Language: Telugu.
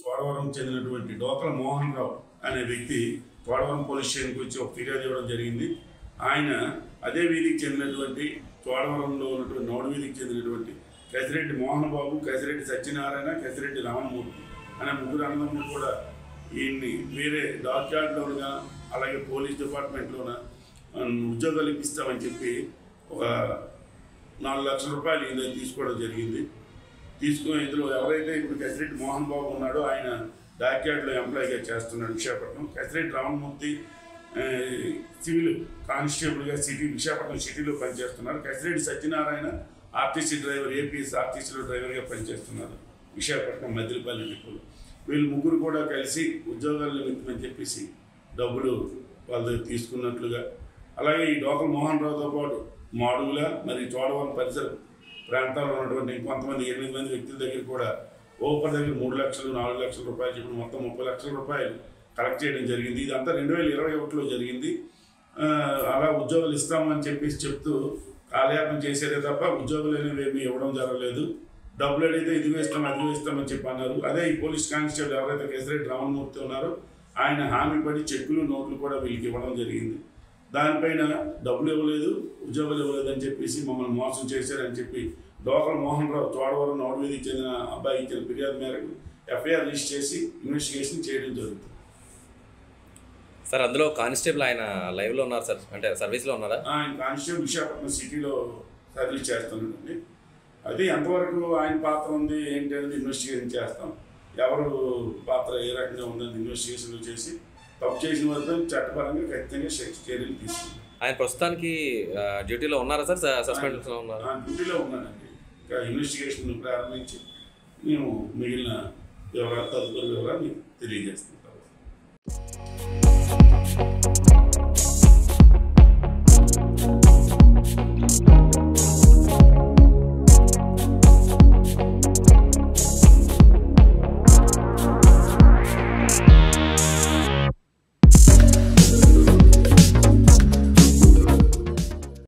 తోడవరం చెందినటువంటి డోకల మోహన్ రావు అనే వ్యక్తి తోడవరం పోలీస్ స్టేషన్కి వచ్చి ఒక ఫిర్యాదు ఇవ్వడం జరిగింది. ఆయన అదే వీధికి చెందినటువంటి తోడవరంలో ఉన్నటువంటి నోడు వీధికి చెందినటువంటి కసిరెడ్డి మోహన్ బాబు, కసిరెడ్డి సత్యనారాయణ, కసిరెడ్డి రామమూర్తి అనే ముగ్గురు అన్నదమ్ములు కూడా ఈయన్ని వేరే డాక్ యార్డ్లోనుగా అలాగే పోలీస్ డిపార్ట్మెంట్లోన ఉద్యోగాలు ఇప్పిస్తామని చెప్పి ఒక 4 లక్షల రూపాయలు ఈయన తీసుకోవడం జరిగింది. తీసుకుని ఇందులో ఎవరైతే ఇప్పుడు కసిరెడ్డి మోహన్ బాబు ఉన్నాడో ఆయన డాక్ యార్డ్లో ఎంప్లాయీగా చేస్తున్నాడు విశాఖపట్నం. కసిరెడ్డి రామమూర్తి సివిల్ కానిస్టేబుల్గా విశాఖపట్నం సిటీలో పనిచేస్తున్నారు. Kasireddy Satyanarayana RTC driver, APS ఆర్టీసీలో డ్రైవర్గా పనిచేస్తున్నారు విశాఖపట్నం మద్దిలపల్లి డిపోలో. వీళ్ళు ముగ్గురు కూడా కలిసి ఉద్యోగాల నిమిత్తమని చెప్పేసి డబ్బులు వాళ్ళు తీసుకున్నట్లుగా, అలాగే ఈ డోకల మోహన్ రావుతో పాటు మాడుగుల మరియు చోడవరం పరిసర ప్రాంతాల్లో ఉన్నటువంటి కొంతమంది 8 మంది వ్యక్తుల దగ్గర కూడా ఒకరి దగ్గర 3 లక్షలు 4 లక్షల రూపాయలు చెప్పి మొత్తం 30 లక్షల రూపాయలు కలెక్ట్ చేయడం జరిగింది. ఇదంతా 2021లో జరిగింది. అలా ఉద్యోగాలు ఇస్తామని చెప్పేసి చెప్తూ కాలయాపన చేసేదే తప్ప ఉద్యోగాలు అనేవి ఏమీ ఇవ్వడం జరగలేదు. డబ్బులు అడిగితే ఇదిగో ఇస్తామని చెప్పి అన్నారు. అదే ఈ పోలీస్ కానిస్టేబుల్ ఎవరైతే కసిరెడ్డి రామమూర్తి ఉన్నారో ఆయన హామీ పడి చెక్కులు నోట్లు కూడా వీళ్ళకి ఇవ్వడం జరిగింది. దానిపైన డబ్బులు ఇవ్వలేదు, ఉద్యోగాలు ఇవ్వలేదు అని చెప్పేసి మమ్మల్ని మోసం చేశారని చెప్పి డోకల మోహన్ రావు తోడవరం నోడు వీధికి చెందిన అబ్బాయి ఇచ్చిన ఫిర్యాదు మేరకు ఎఫ్ఐఆర్ రిజిస్టర్ చేసి ఇన్వెస్టిగేషన్ చేయడం జరుగుతుంది. సార్ అందులో కానిస్టేబుల్ ఆయన లైవ్లో ఉన్నారు సార్, అంటే సర్వీస్లో ఉన్నారా? ఆయన కానిస్టేబుల్ విశాఖపట్నం సిటీలో సర్వీస్ చేస్తున్నాడండి. అది ఎంతవరకు ఆయన పాత్ర ఉంది ఏంటి అనేది ఇన్వెస్టిగేషన్ చేస్తాం. ఎవరు పాత్ర ఏ రకంగా ఉందని ఇన్వెస్టిగేషన్లు చేసి తప్పు చేసిన వరకు చట్టపరంగా ఖచ్చితంగా చర్యలు తీసుకుంటాం. ఆయన ప్రస్తుతానికి డ్యూటీలో ఉన్నారా సార్? సస్పెండ్లో ఉన్నారు? డ్యూటీలో ఉన్నానండి. ఇంకా ఇన్వెస్టిగేషన్ ప్రారంభించి మేము మిగిలిన తదుపరి వివరాలు తెలియజేస్తాం.